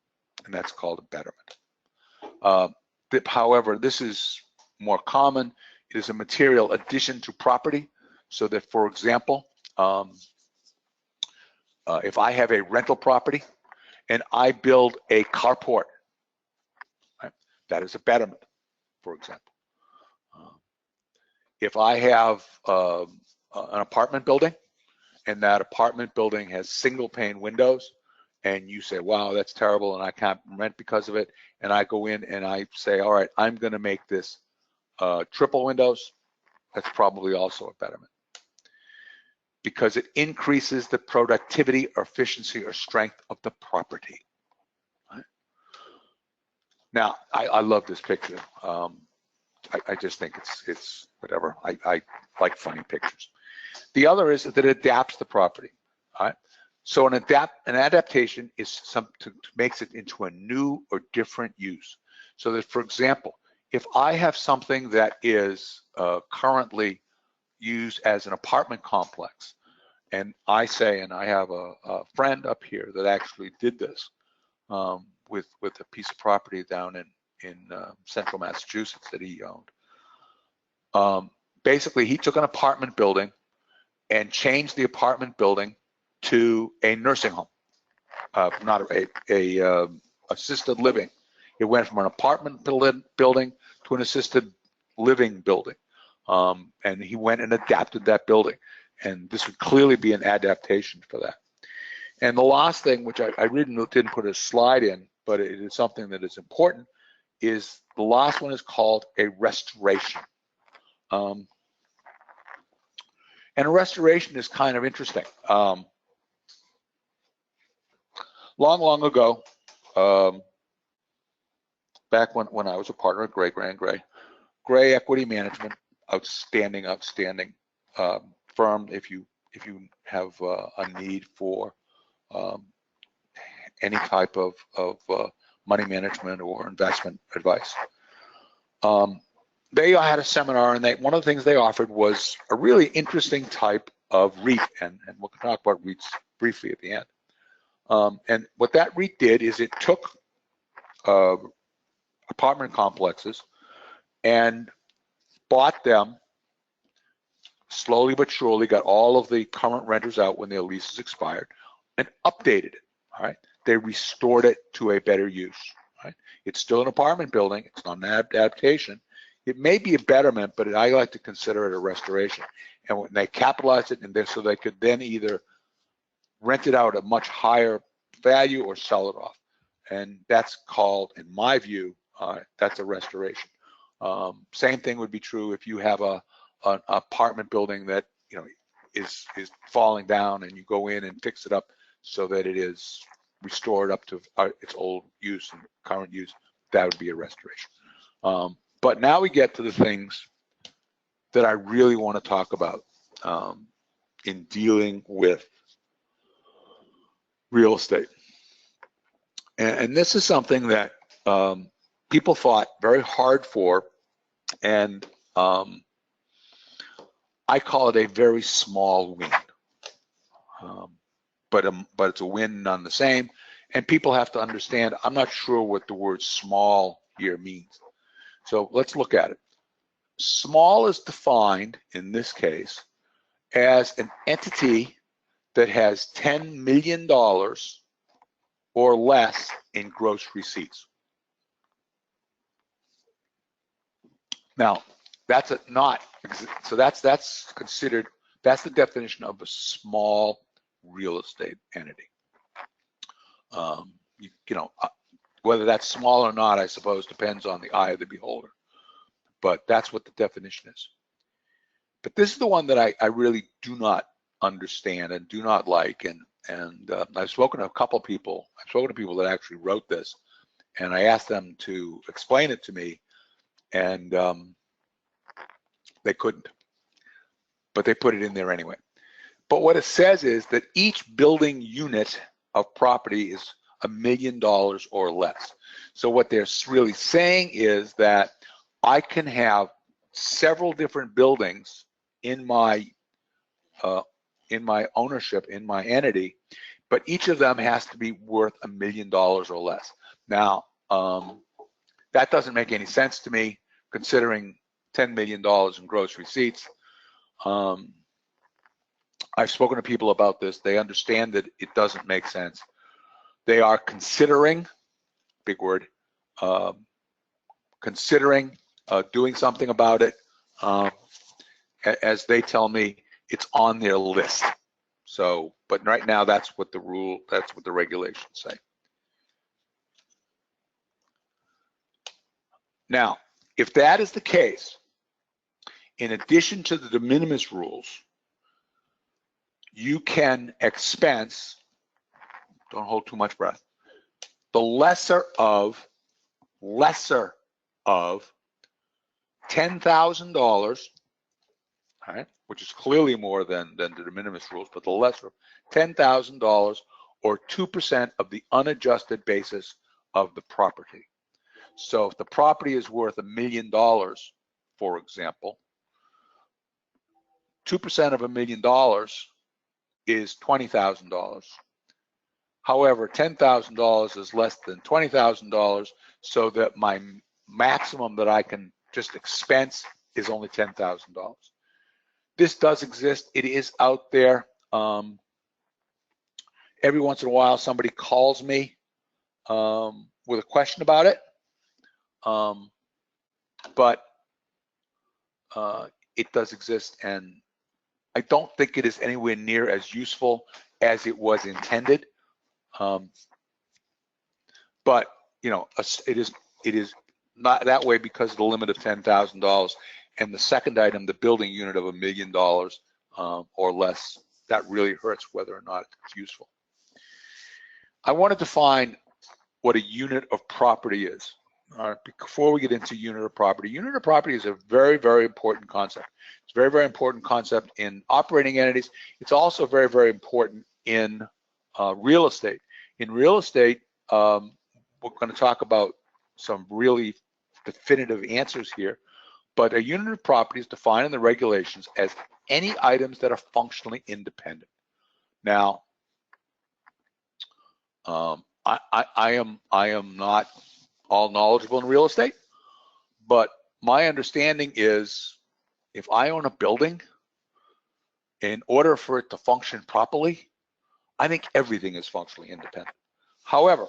[SPEAKER 1] And that's called a betterment. However, this is more common. It is a material addition to property. So that, for example, if I have a rental property and I build a carport, right, that is a betterment, for example. If I have an apartment building and that apartment building has single pane windows and you say, wow, that's terrible and I can't rent because of it, and I go in and I say, all right, I'm going to make this triple windows, that's probably also a betterment because it increases the productivity or efficiency or strength of the property. Right? Now, I love this picture. I just think it's whatever. I like funny pictures. The other is that it adapts the property. All right? So an adaptation is something makes it into a new or different use. So that, for example, if I have something that is currently used as an apartment complex, and I say, and I have a friend up here that actually did this with a piece of property down in central Massachusetts that he owned. Basically, he took an apartment building and changed the apartment building to a nursing home, not a assisted living. It went from an apartment building to an assisted living building, and he went and adapted that building. And this would clearly be an adaptation for that. And the last thing, which I really didn't put a slide in, but it is something that is important, is the last one is called a restoration. And a restoration is kind of interesting. Long ago, back when I was a partner at Gray Equity Management, outstanding firm if you have a need for any type of money management or investment advice. They had a seminar, and one of the things they offered was a really interesting type of REIT, and we'll talk about REITs briefly at the end. And what that REIT did is it took apartment complexes and bought them slowly but surely, got all of the current renters out when their leases expired, and updated it. All right, they restored it to a better use. Right, it's still an apartment building. It's not an adaptation. It may be a betterment, but I like to consider it a restoration. And when they capitalized it, so they could then either rent it out at a much higher value or sell it off. And that's called, in my view, that's a restoration. Same thing would be true if you have an apartment building that is falling down, and you go in and fix it up so that it is restored up to its old use and current use. That would be a restoration. But now we get to the things that I really want to talk about in dealing with real estate. And this is something that people fought very hard for, and I call it a very small win. But it's a win none the same. And people have to understand, I'm not sure what the word small here means. So let's look at it. Small is defined in this case as an entity that has $10 million or less in gross receipts. Now, that's considered, that's the definition of a small real estate entity. Whether that's small or not, I suppose, depends on the eye of the beholder. But that's what the definition is. But this is the one that I really do not understand and do not like. And I've spoken to a couple people. I've spoken to people that actually wrote this, and I asked them to explain it to me, and they couldn't. But they put it in there anyway. But what it says is that each building unit of property is $1 million or less. So what they're really saying is that I can have several different buildings in my ownership, in my entity, but each of them has to be worth $1 million or less. Now, that doesn't make any sense to me, considering $10 million in gross receipts. I've spoken to people about this. They understand that it doesn't make sense. They are considering, big word, considering doing something about it. As they tell me, it's on their list. So, but right now, that's what the regulations say. Now, if that is the case, in addition to the de minimis rules, you can expense, don't hold too much breath, the lesser of $10,000, all right, which is clearly more than the de minimis rules, but the lesser $10,000 or 2% of the unadjusted basis of the property. So if the property is worth $1 million, for example, 2% of $1 million is $20,000. However, $10,000 is less than $20,000, so that my maximum that I can just expense is only $10,000. This does exist. It is out there. Every once in a while, somebody calls me with a question about it, but it does exist, and I don't think it is anywhere near as useful as it was intended. But it is not that way because of the limit of $10,000. And the second item, the building unit of $1 million or less, that really hurts whether or not it's useful. I want to define what a unit of property is. before we get into unit of property is a very, very important concept. It's a very, very important concept in operating entities. It's also very, very important in real estate. In real estate, we're going to talk about some really definitive answers here, but a unit of property is defined in the regulations as any items that are functionally independent. Now, I am not all knowledgeable in real estate, but my understanding is if I own a building, in order for it to function properly, I think everything is functionally independent. However,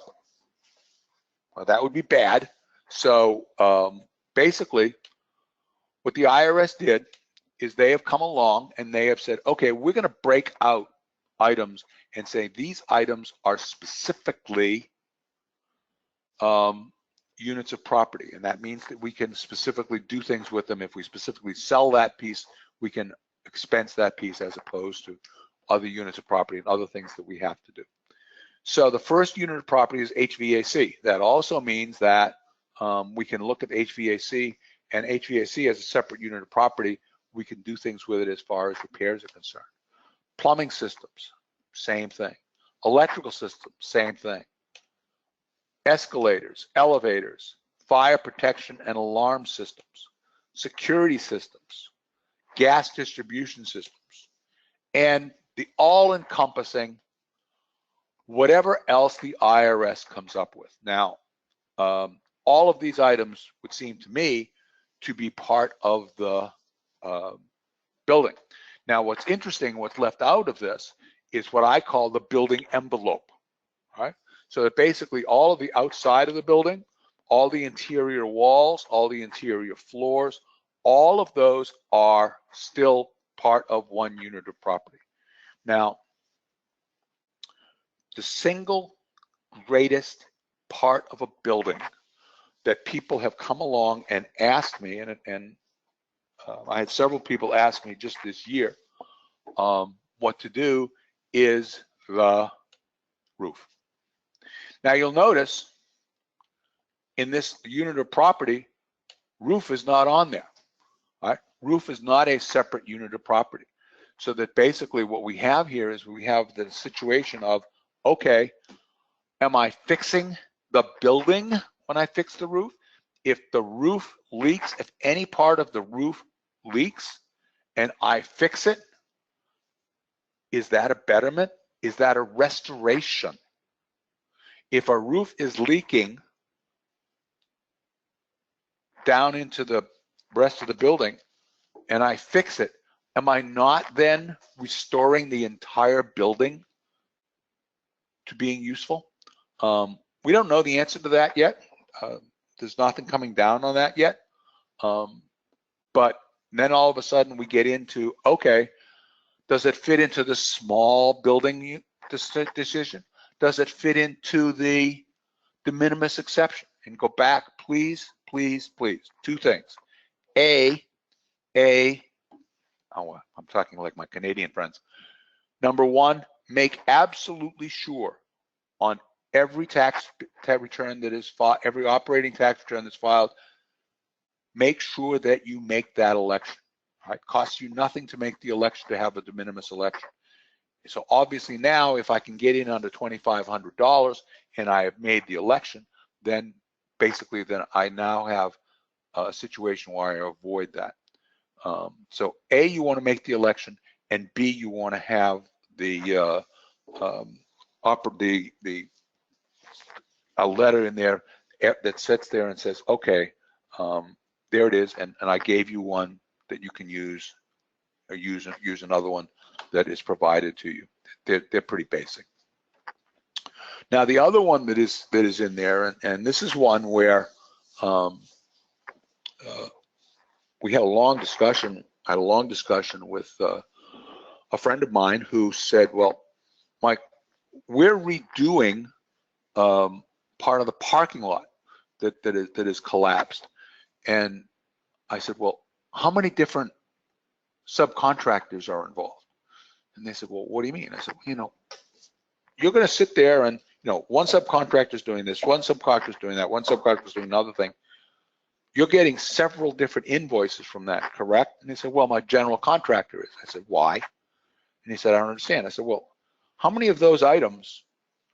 [SPEAKER 1] well, that would be bad. So basically, what the IRS did is they have come along and they have said, okay, we're going to break out items and say these items are specifically units of property, and that means that we can specifically do things with them. If we specifically sell that piece, we can expense that piece as opposed to other units of property and other things that we have to do. So the first unit of property is HVAC. That also means that we can look at HVAC, and HVAC as a separate unit of property, we can do things with it as far as repairs are concerned. Plumbing systems, same thing. Electrical systems, same thing. Escalators, elevators, fire protection and alarm systems, security systems, gas distribution systems, and the all-encompassing whatever else the IRS comes up with. Now, all of these items would seem to me to be part of the building. Now, what's interesting, what's left out of this is what I call the building envelope, right? So that basically all of the outside of the building, all the interior walls, all the interior floors, all of those are still part of one unit of property. Now, the single greatest part of a building that people have come along and asked me, and I had several people ask me just this year what to do, is the roof. Now you'll notice in this unit of property, roof is not on there, right? Roof is not a separate unit of property. So that basically what we have here is we have the situation of, okay, am I fixing the building when I fix the roof? If the roof leaks, if any part of the roof leaks and I fix it, is that a betterment? Is that a restoration? If a roof is leaking down into the rest of the building and I fix it, am I not then restoring the entire building to being useful? We don't know the answer to that yet. There's nothing coming down on that yet. But then all of a sudden we get into, okay, does it fit into the small building decision? Does it fit into the de minimis exception? And go back, please, please, please. Two things. Oh, I'm talking like my Canadian friends. Number one, make absolutely sure on every tax return that is filed, every operating tax return that's filed, make sure that you make that election. All right, costs you nothing to make the election, to have a de minimis election. So obviously now, if I can get in under $2,500 and I have made the election, then basically then I now have a situation where I avoid that. So A, you want to make the election, and B, you want to have a letter in there that sits there and says, okay, there it is, and I gave you one that you can use, or use another one that is provided to you. They're pretty basic. Now the other one that is in there, and this is one where we had a long discussion. I had a long discussion with a friend of mine who said, well, Mike, we're redoing part of the parking lot that is collapsed. And I said, well, how many different subcontractors are involved? And they said, well, what do you mean? I said, well, you know, you're going to sit there and you know, one subcontractor is doing this, one subcontractor is doing that, one subcontractor is doing another thing. You're getting several different invoices from that, correct? And he said, well, my general contractor is. I said, why? And he said, I don't understand. I said, well, how many of those items,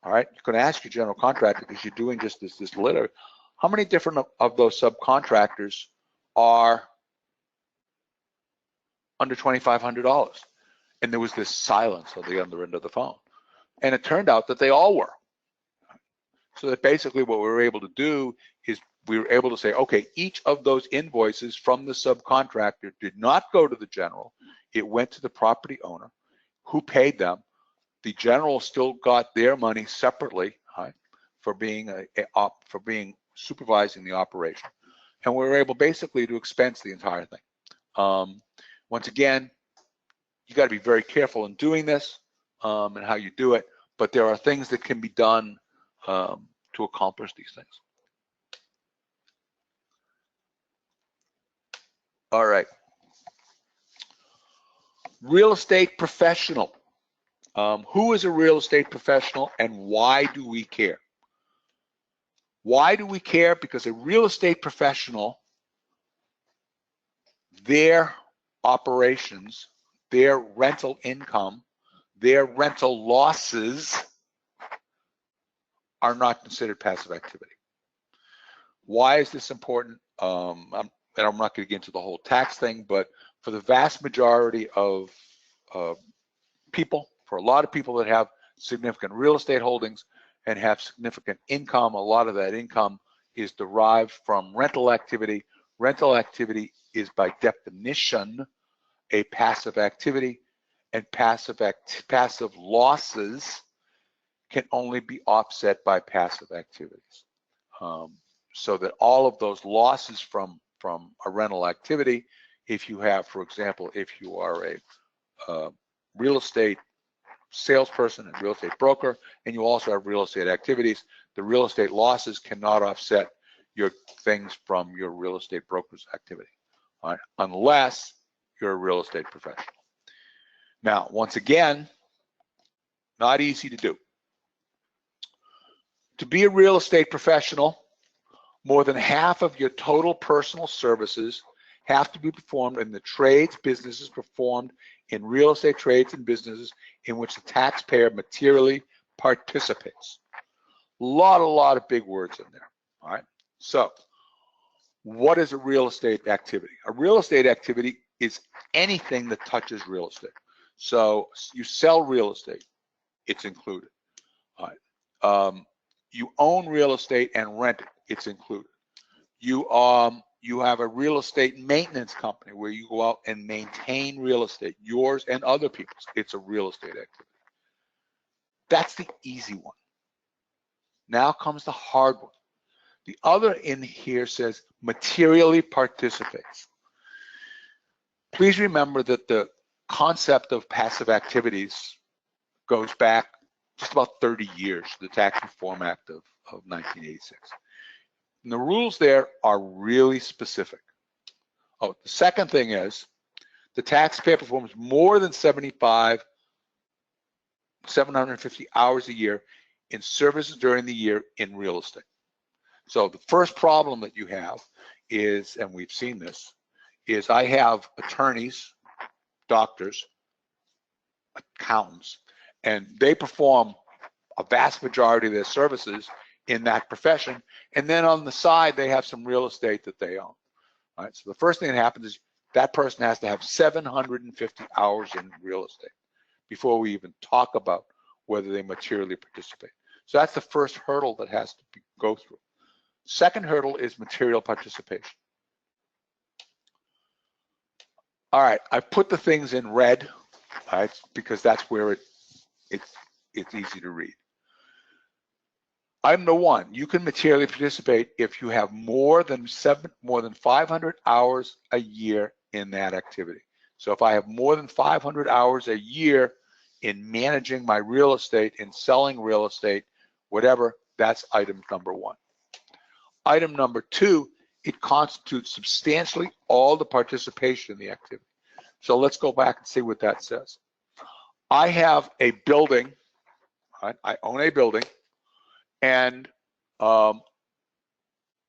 [SPEAKER 1] all right, you can ask your general contractor because you're doing just this litter. How many different of those subcontractors are under $2,500? And there was this silence on the other end of the phone. And it turned out that they all were. So that basically what we were able to do is we were able to say, okay, each of those invoices from the subcontractor did not go to the general. It went to the property owner who paid them. The general still got their money separately, right, for being supervising the operation. And we were able basically to expense the entire thing. Once again, you got to be very careful in doing this and how you do it, but there are things that can be done to accomplish these things. All right. Real estate professional. Who is a real estate professional and why do we care? Why do we care? Because a real estate professional, their operations, their rental income, their rental losses are not considered passive activity. Why is this important? And I'm not going to get into the whole tax thing, but for the vast majority of people, for a lot of people that have significant real estate holdings and have significant income, a lot of that income is derived from rental activity. Rental activity is by definition a passive activity, and passive losses can only be offset by passive activities. So that all of those losses from a rental activity, if you have, for example, if you are a real estate salesperson and real estate broker, and you also have real estate activities, the real estate losses cannot offset your things from your real estate broker's activity, all right, unless you're a real estate professional. Now, once again, not easy to do. To be a real estate professional, more than half of your total personal services have to be performed in the trades, businesses performed in real estate trades and businesses in which the taxpayer materially participates. A lot of big words in there, all right? So, what is a real estate activity? A real estate activity is anything that touches real estate. So, you sell real estate, it's included, all right? You own real estate and rent it, it's included. You have a real estate maintenance company where you go out and maintain real estate, yours and other people's. It's a real estate activity. That's the easy one. Now comes the hard one. The other in here says materially participates. Please remember that the concept of passive activities goes back just about 30 years to the Tax Reform Act of 1986. And the rules there are really specific. Oh, the second thing is the taxpayer performs more than 750 hours a year in services during the year in real estate. So the first problem that you have is, and we've seen this, is I have attorneys, doctors, accountants, and they perform a vast majority of their services in that profession, and then on the side they have some real estate that they own. All right, so the first thing that happens is that person has to have 750 hours in real estate before we even talk about whether they materially participate. So that's the first hurdle that has to go through. Second hurdle is material participation. All right, I put the things in red, all right, because that's where it's easy to read. Item number one, you can materially participate if you have more than 500 hours a year in that activity. So if I have more than 500 hours a year in managing my real estate, in selling real estate, whatever, that's item number one. Item number two, it constitutes substantially all the participation in the activity. So let's go back and see what that says. I have a building, right? I own a building. And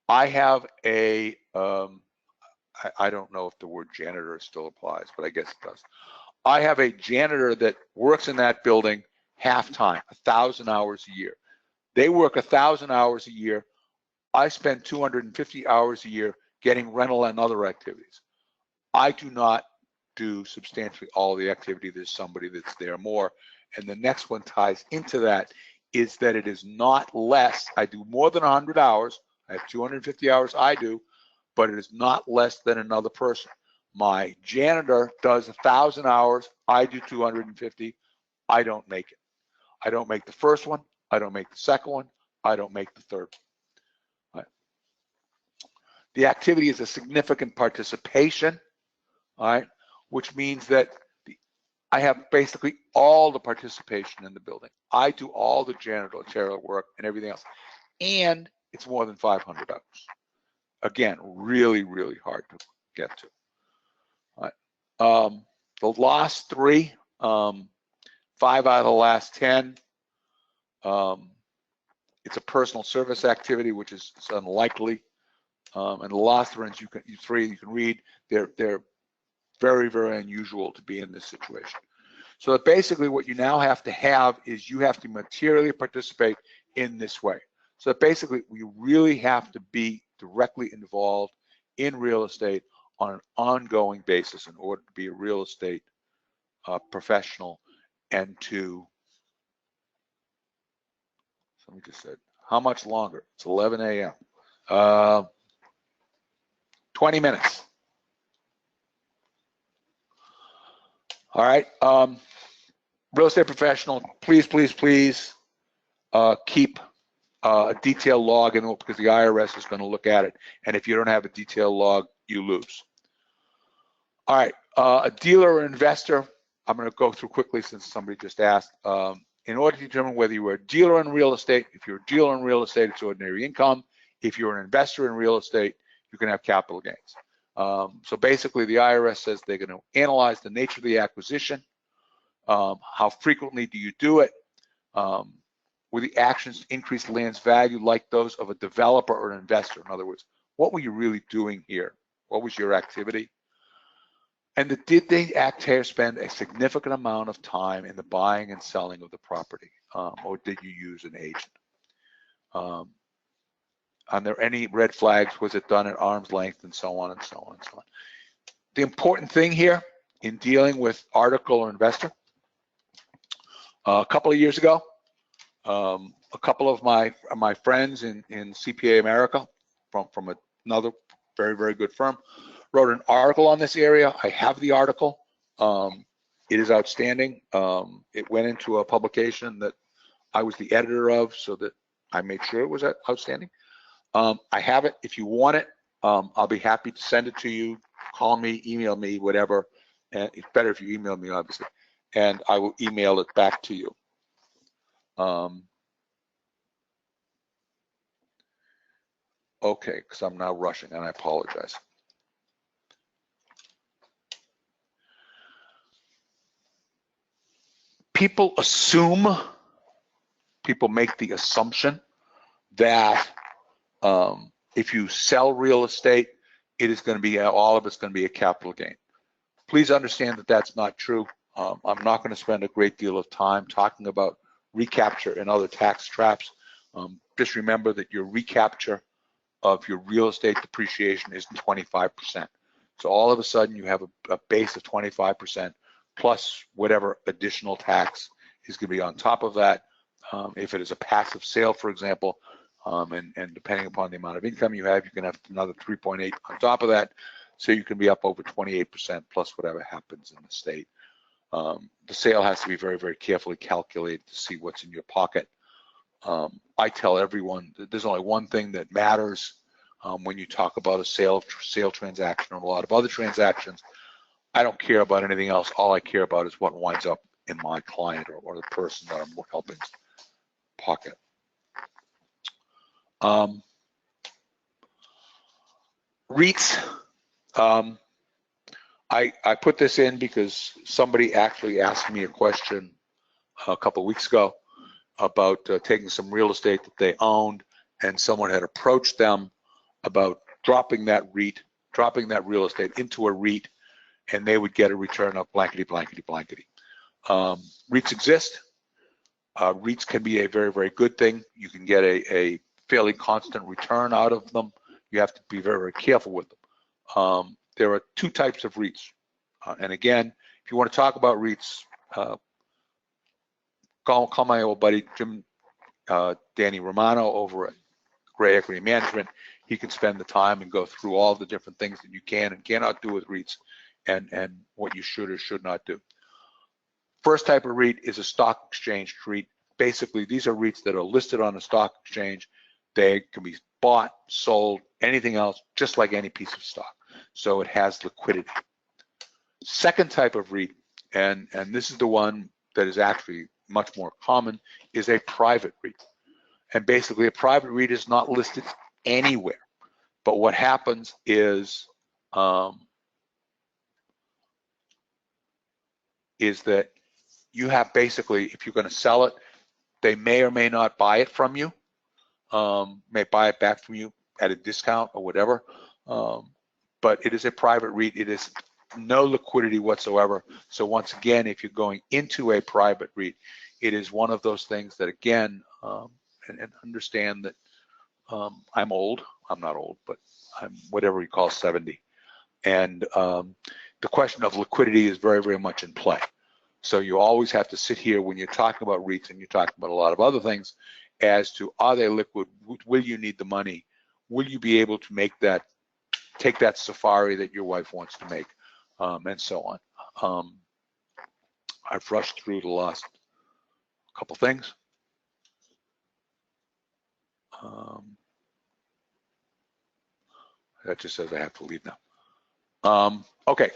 [SPEAKER 1] I have a, I don't know if the word janitor still applies, but I guess it does. I have a janitor that works in that building half-time, 1,000 hours a year. They work 1,000 hours a year. I spend 250 hours a year getting rental and other activities. I do not do substantially all the activity. There's somebody that's there more. And the next one ties into that is that it is not less. I do more than 100 hours. I have 250 hours I do, but it is not less than another person. My janitor does 1,000 hours. I do 250. I don't make it. I don't make the first one. I don't make the second one. I don't make the third one. Right. The activity is a significant participation, all right, which means that I have basically all the participation in the building. I do all the janitorial work and everything else, and it's more than 500 hours. Again, really, really hard to get to. All right. The last three, 5 out of the last 10, it's a personal service activity, which is unlikely. And the last ones you can read. They're very, very unusual to be in this situation. So that basically what you now have to have is you have to materially participate in this way. So that basically we really have to be directly involved in real estate on an ongoing basis in order to be a real estate professional and to, somebody just said, how much longer? It's 11 a.m. 20 minutes. All right. Real estate professional, please, please, please keep a detailed log in, because the IRS is going to look at it. And if you don't have a detailed log, you lose. All right. A dealer or investor, I'm going to go through quickly since somebody just asked. In order to determine whether you are a dealer in real estate, if you're a dealer in real estate, it's ordinary income. If you're an investor in real estate, you can have capital gains. So basically, the IRS says they're going to analyze the nature of the acquisition. How frequently do you do it? Were the actions to increase land's value like those of a developer or an investor? In other words, what were you really doing here? What was your activity? And did they spend a significant amount of time in the buying and selling of the property? Or did you use an agent? Are there any red flags? Was it done at arm's length, and so on and so on and so on? The important thing here in dealing with article or investor, a couple of years ago, a couple of my friends in CPA America from another very, very good firm wrote an article on this area. I have the article. It is outstanding. It went into a publication that I was the editor of, so that I made sure it was outstanding. I have it. If you want it, I'll be happy to send it to you. Call me, email me, whatever. And it's better if you email me, obviously, and I will email it back to you. Okay, because I'm now rushing, and I apologize. People make the assumption that if you sell real estate, it is going to be, all of it's going to be a capital gain. Please understand that that's not true. I'm not going to spend a great deal of time talking about recapture and other tax traps. Just remember that your recapture of your real estate depreciation is 25%. So all of a sudden you have a base of 25% plus whatever additional tax is going to be on top of that. If it is a passive sale, for example, and depending upon the amount of income you have, you can have another 3.8 on top of that. So you can be up over 28% plus whatever happens in the state. The sale has to be very, very carefully calculated to see what's in your pocket. I tell everyone that there's only one thing that matters when you talk about a sale transaction or a lot of other transactions. I don't care about anything else. All I care about is what winds up in my client or the person that I'm helping's pocket. REITs. I put this in because somebody actually asked me a question a couple of weeks ago, about taking some real estate that they owned, and someone had approached them about dropping that real estate into a REIT, and they would get a return of blankety, blankety, blankety. REITs exist. REITs can be a very, very good thing. You can get a fairly constant return out of them. You have to be very, very careful with them. There are two types of REITs. And again, if you want to talk about REITs, call my old buddy Jim Danny Romano over at Gray Equity Management. He can spend the time and go through all the different things that you can and cannot do with REITs, and what you should or should not do. First type of REIT is a stock exchange REIT. Basically, these are REITs that are listed on a stock exchange. They can be bought, sold, anything else, just like any piece of stock. So it has liquidity. Second type of REIT, and this is the one that is actually much more common, is a private REIT. And basically, a private REIT is not listed anywhere. But what happens is that you have basically, if you're going to sell it, they may or may not buy it from you, may buy it back from you at a discount or whatever. But it is a private REIT. It is no liquidity whatsoever. So once again, if you're going into a private REIT, it is one of those things that, again, and understand that I'm old. I'm not old, but I'm whatever you call 70. And the question of liquidity is very, very much in play. So you always have to sit here when you're talking about REITs and you're talking about a lot of other things as to, are they liquid? Will you need the money? Will you be able to make that, take that safari that your wife wants to make, and so on. I've rushed through the last couple things. That just says I have to leave now. Okay.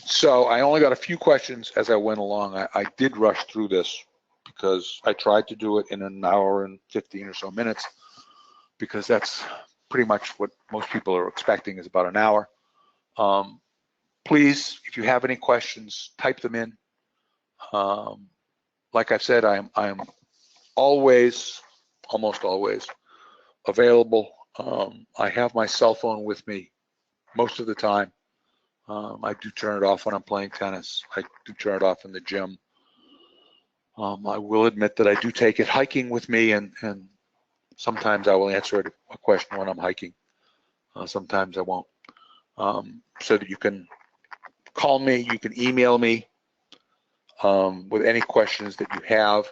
[SPEAKER 1] So I only got a few questions as I went along. I did rush through this because I tried to do it in an hour and 15 or so minutes, because that's pretty much what most people are expecting, is about an hour. Please, if you have any questions, type them in. Like I said, I am always, almost always available. I have my cell phone with me most of the time. I do turn it off when I'm playing tennis. I do turn it off in the gym. I will admit that I do take it hiking with me, and sometimes I will answer a question when I'm hiking. Sometimes I won't. So that you can call me, you can email me with any questions that you have.